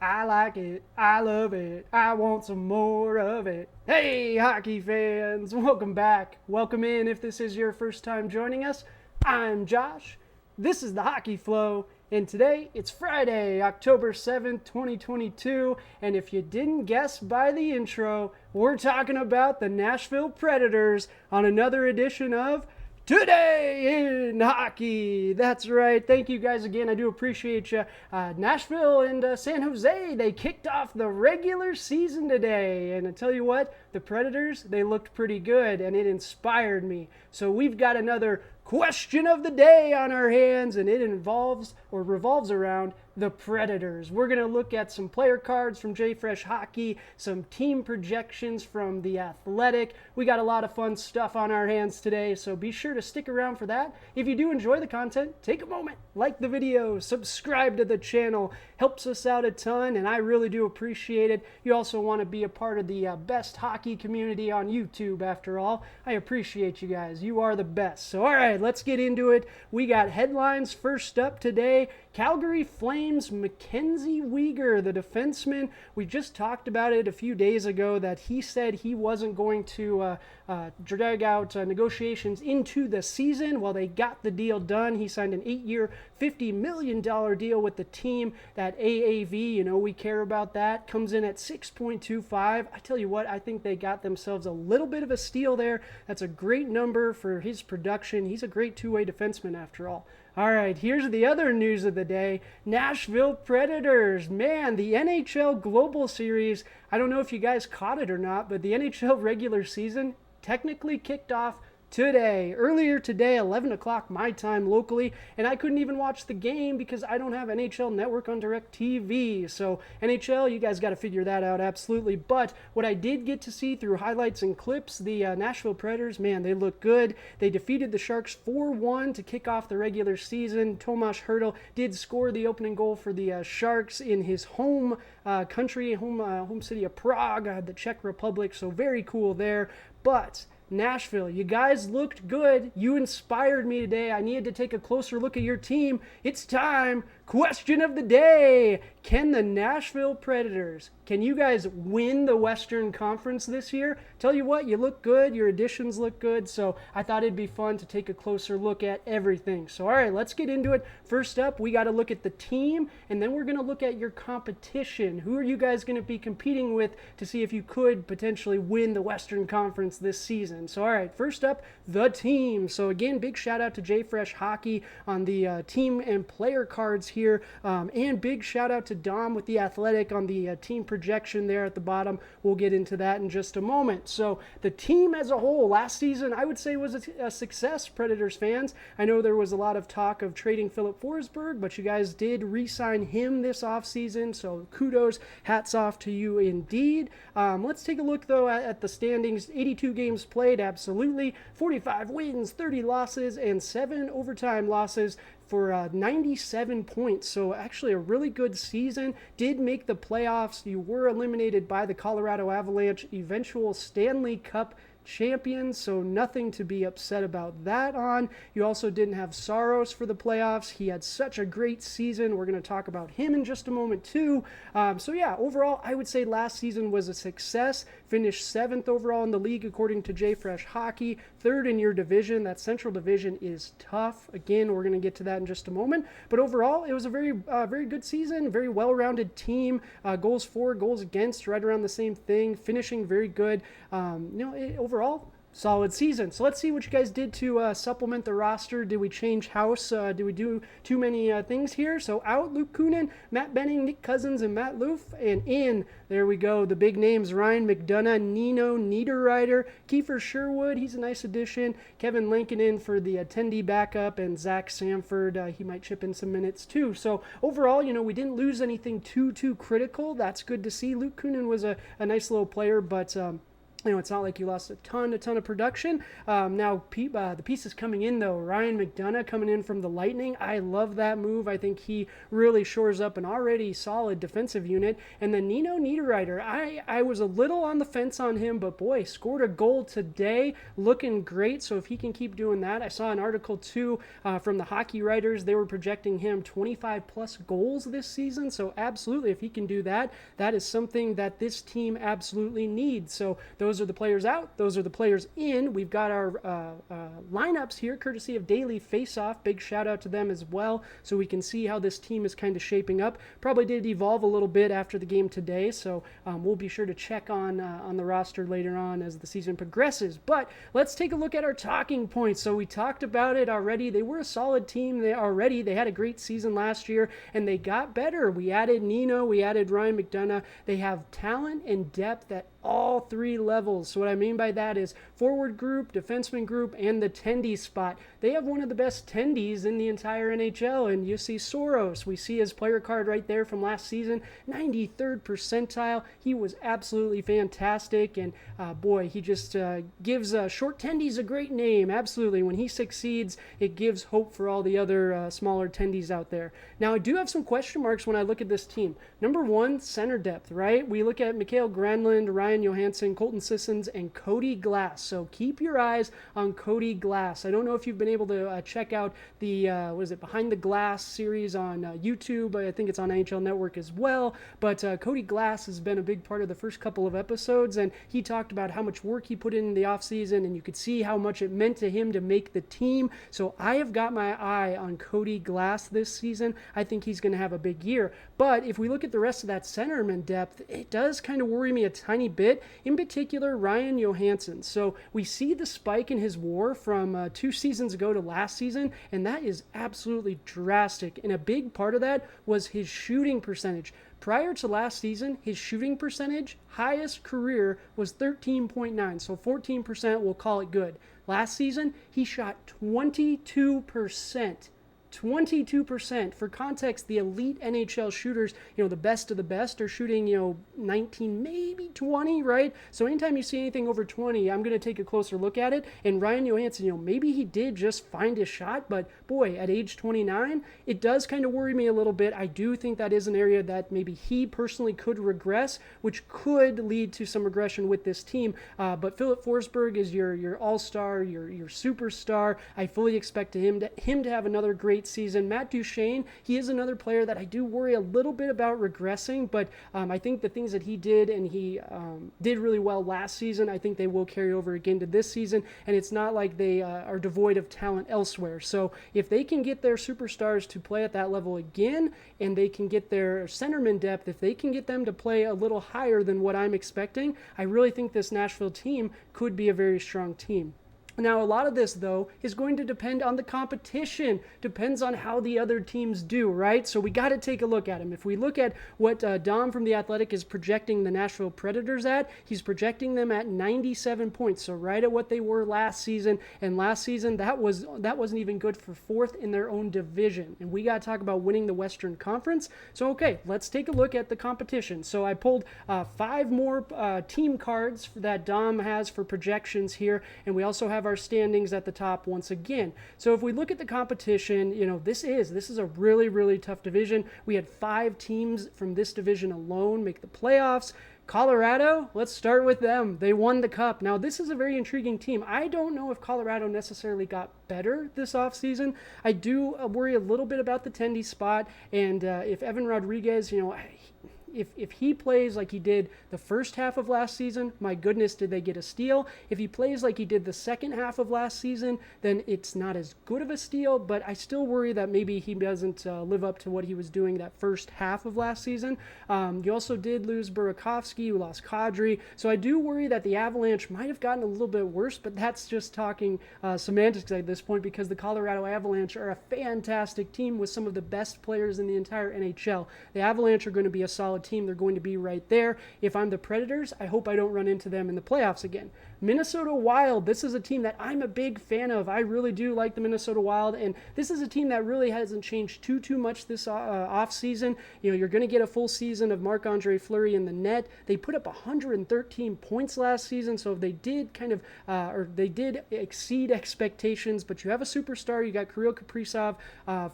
I like it. I love it. I want some more of it. Hey, hockey fans, welcome back. Welcome in if this is your first time joining us. I'm Josh. This is the Hockey Flow, and today it's Friday, October 7th, 2022. And if you didn't guess by the intro, we're talking about the Nashville Predators on another edition of Today in Hockey. That's right. Thank you guys again. I do appreciate you. Nashville and San Jose, they kicked off the regular season today. And I tell you what, the Predators, they looked pretty good and it inspired me. So we've got another question of the day on our hands, and it involves or revolves around the Predators. We're going to look at some player cards from Jfresh Hockey, some team projections from The Athletic. We got a lot of fun stuff on our hands today, so be sure to stick around for that. If you do enjoy the content, take a moment, like the video, subscribe to the channel. Helps us out a ton, and I really do appreciate it. You also want to be a part of the best hockey community on YouTube, after all. I appreciate you guys. You are the best. So, all right, let's get into it. We got headlines first up today. Calgary Flames Mackenzie Weegar, the defenseman. We just talked about it a few days ago that he said he wasn't going to drag out negotiations into the season. Well, they got the deal done. He signed an 8-year, $50 million deal with the team. That AAV, you know, we care about that, comes in at 6.25. I tell you what, I think they got themselves a little bit of a steal there. That's a great number for his production. He's a great two-way defenseman after all. All right, here's the other news of the day. Nashville Predators. Man, the NHL Global Series, I don't know if you guys caught it or not, but the NHL regular season technically kicked off today, earlier today, 11 o'clock my time locally, and I couldn't even watch the game because I don't have NHL Network on DirecTV. So NHL, you guys got to figure that out, absolutely. But what I did get to see through highlights and clips, the Nashville Predators, man, they look good. They defeated the Sharks 4-1 to kick off the regular season. Tomas Hertl did score the opening goal for the Sharks in his home country, home city of Prague, the Czech Republic. So very cool there. But Nashville, you guys looked good. You inspired me today. I needed to take a closer look at your team. It's time. Question of the day. Can the Nashville Predators, can you guys win the Western Conference this year? Tell you what, you look good. Your additions look good. So I thought it'd be fun to take a closer look at everything. So all right, let's get into it. First up, we got to look at the team, and then we're going to look at your competition. Who are you guys going to be competing with to see if you could potentially win the Western Conference this season? So all right, first up, the team. So again, big shout out to Jfresh Hockey on the team and player cards here, and big shout out to Dom with The Athletic on the team projection there at the bottom. We'll get into that in just a moment. So the team as a whole, last season, I would say was a success, Predators fans. I know there was a lot of talk of trading Philip Forsberg, but you guys did re-sign him this offseason, so kudos, hats off to you indeed. Let's take a look, though, at the standings. 82 games played, absolutely. 45 wins, 30 losses, and 7 overtime losses for 97 points. So actually a really good season. Did make the playoffs. You were eliminated by the Colorado Avalanche, eventual Stanley Cup champions, so nothing to be upset about that on. You also didn't have Saros for the playoffs. He had such a great season. We're going to talk about him in just a moment too. So yeah, overall, I would say last season was a success. Finished 7th overall in the league according to Jfresh Hockey. 3rd in your division. That Central Division is tough. Again, we're going to get to that in just a moment. But overall, it was a very good season. Very well-rounded team. Goals for, goals against, right around the same thing. Finishing very good. Overall, solid season. So let's see what you guys did to supplement the roster. Did we change house? Did we do too many things here? So out, Luke Kunin, Matt Benning, Nick Cousins, and Matt Loof. And in, there we go, the big names, Ryan McDonough, Nino Niederreiter, Kiefer Sherwood, he's a nice addition, Kevin Lankinen for the attendee backup, and Zach Sanford, he might chip in some minutes too. So overall, we didn't lose anything too critical. That's good to see. Luke Kunin was a nice little player, but It's not like you lost a ton of production. Now, the pieces coming in, though, Ryan McDonough coming in from the Lightning. I love that move. I think he really shores up an already solid defensive unit. And then Nino Niederreiter, I was a little on the fence on him, but boy, scored a goal today, looking great. So if he can keep doing that, I saw an article, too, from the Hockey Writers. They were projecting him 25-plus goals this season. So absolutely, if he can do that, that is something that this team absolutely needs. So those are the players out. Those are the players in. We've got our lineups here, courtesy of Daily Faceoff. Big shout out to them as well, so we can see how this team is kind of shaping up. Probably did evolve a little bit after the game today, so we'll be sure to check on the roster later on as the season progresses. But let's take a look at our talking points. So we talked about it already. They were a solid team. They had a great season last year, and they got better. We added Nino. We added Ryan McDonough. They have talent and depth at all three levels. So what I mean by that is forward group, defenseman group, and the tendy spot. They have one of the best tendies in the entire NHL, and you see Soros. We see his player card right there from last season, 93rd percentile. He was absolutely fantastic, and boy, he just gives short tendies a great name. Absolutely. When he succeeds, it gives hope for all the other smaller tendies out there. Now, I do have some question marks when I look at this team. Number one, center depth, right? We look at Mikael Granlund, Ryan Johansson, Colton Sissons, and Cody Glass. So keep your eyes on Cody Glass. I don't know if you've been able to check out the Behind the Glass series on YouTube. I think it's on NHL Network as well. But Cody Glass has been a big part of the first couple of episodes, and he talked about how much work he put in the offseason, and you could see how much it meant to him to make the team. So I have got my eye on Cody Glass this season. I think he's going to have a big year. But if we look at the rest of that centerman depth, it does kind of worry me a tiny bit. In particular, Ryan Johansson. So we see the spike in his WAR from 2 seasons ago to last season, and that is absolutely drastic. And a big part of that was his shooting percentage. Prior to last season, his shooting percentage, highest career, was 13.9, so 14%, we'll call it good. Last season, he shot 22%. 22%. For context, the elite NHL shooters, the best of the best, are shooting, 19, maybe 20, right? So anytime you see anything over 20, I'm going to take a closer look at it. And Ryan Johansson, maybe he did just find his shot, but boy, at age 29, it does kind of worry me a little bit. I do think that is an area that maybe he personally could regress, which could lead to some regression with this team. But Philip Forsberg is your all-star, your superstar. I fully expect him to have another great season. Matt Duchene, he is another player that I do worry a little bit about regressing, but I think the things that he did, and he did really well last season, I think they will carry over again to this season, and it's not like they are devoid of talent elsewhere. So if they can get their superstars to play at that level again, and they can get their centerman depth, if they can get them to play a little higher than what I'm expecting, I really think this Nashville team could be a very strong team. Now, a lot of this, though, is going to depend on the competition. Depends on how the other teams do, right? So we got to take a look at them. If we look at what Dom from The Athletic is projecting the Nashville Predators at, he's projecting them at 97 points. So right at what they were last season. And last season, that wasn't even good for fourth in their own division. And we got to talk about winning the Western Conference. So, okay, let's take a look at the competition. So I pulled 5 more team cards that Dom has for projections here. And we also have our standings at the top once again. So if we look at the competition, this is a really, really tough division. We had 5 teams from this division alone make the playoffs. Colorado, let's start with them. They won the cup. Now, this is a very intriguing team. I don't know if Colorado necessarily got better this offseason. I do worry a little bit about the tendy spot, and if Evan Rodriguez, if he plays like he did the first half of last season, my goodness, did they get a steal. If he plays like he did the second half of last season, then it's not as good of a steal, but I still worry that maybe he doesn't live up to what he was doing that first half of last season. You also did lose Burakovsky, you lost Kadri, so I do worry that the Avalanche might have gotten a little bit worse, but that's just talking semantics at this point, because the Colorado Avalanche are a fantastic team with some of the best players in the entire NHL. The Avalanche are going to be a solid solid team. They're going to be right there. If I'm the Predators, I hope I don't run into them in the playoffs again. Minnesota Wild, this is a team that I'm a big fan of. I really do like the Minnesota Wild, and this is a team that really hasn't changed too much this offseason. You're going to get a full season of Marc-Andre Fleury in the net. They put up 113 points last season, so they did they did exceed expectations, but you have a superstar. You got Kirill Kaprizov.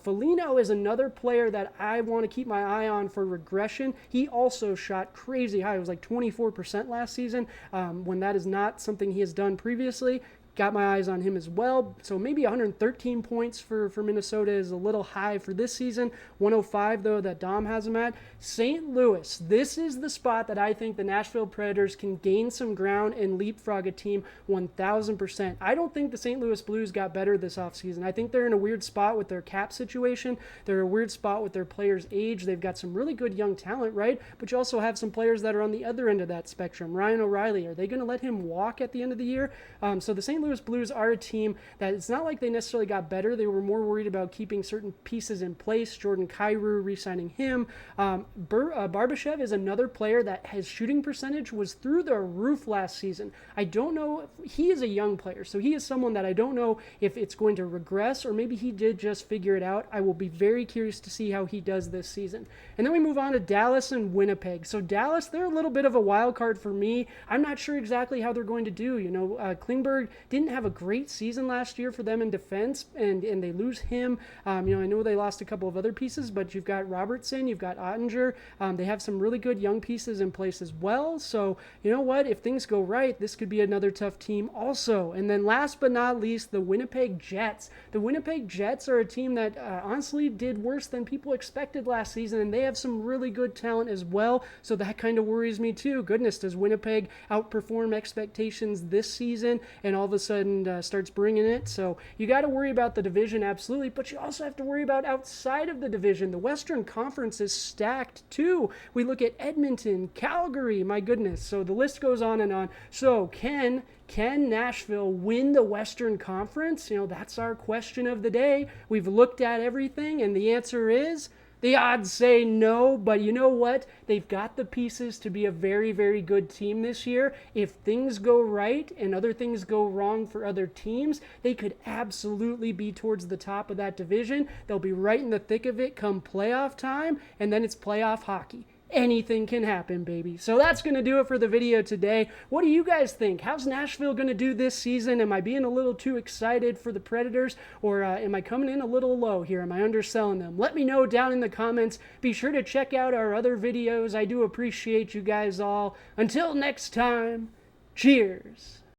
Foligno is another player that I want to keep my eye on for regression. He also shot crazy high. It was like 24% last season, when that is not something he has done previously. Got my eyes on him as well. So maybe 113 points for Minnesota is a little high for this season. 105, though, that Dom has him at. St. Louis, this is the spot that I think the Nashville Predators can gain some ground and leapfrog a team 1,000%. I don't think the St. Louis Blues got better this offseason. I think they're in a weird spot with their cap situation. They're in a weird spot with their players' age. They've got some really good young talent, right? But you also have some players that are on the other end of that spectrum. Ryan O'Reilly, are they going to let him walk at the end of the year? So the St. Louis Blues are a team that it's not like they necessarily got better. They were more worried about keeping certain pieces in place. Jordan Kyrou, re-signing him. Barbashev is another player that his shooting percentage was through the roof last season. I don't know. He is a young player, so he is someone that I don't know if it's going to regress or maybe he did just figure it out. I will be very curious to see how he does this season. And then we move on to Dallas and Winnipeg. So Dallas, they're a little bit of a wild card for me. I'm not sure exactly how they're going to do. Klingberg didn't have a great season last year for them in defense, and they lose him. I know they lost a couple of other pieces, but you've got Robertson, you've got Ottinger. They have some really good young pieces in place as well. So, you know what? If things go right, this could be another tough team also. And then last but not least, the Winnipeg Jets. The Winnipeg Jets are a team that honestly did worse than people expected last season, and they have some really good talent as well. So that kind of worries me too. Goodness, does Winnipeg outperform expectations this season and all of a sudden starts bringing it? So you got to worry about the division, absolutely, but you also have to worry about outside of the division. The Western Conference is stacked too. We look at Edmonton, Calgary, my goodness. So the list goes on and on. So can Nashville win the Western Conference? That's our question of the day. We've looked at everything, and the answer is the odds say no, but you know what? They've got the pieces to be a very, very good team this year. If things go right and other things go wrong for other teams, they could absolutely be towards the top of that division. They'll be right in the thick of it come playoff time, and then it's playoff hockey. Anything can happen, baby. So that's going to do it for the video today. What do you guys think? How's Nashville going to do this season? Am I being a little too excited for the Predators, or am I coming in a little low here? Am I underselling them? Let me know down in the comments. Be sure to check out our other videos. I do appreciate you guys all. Until next time, cheers.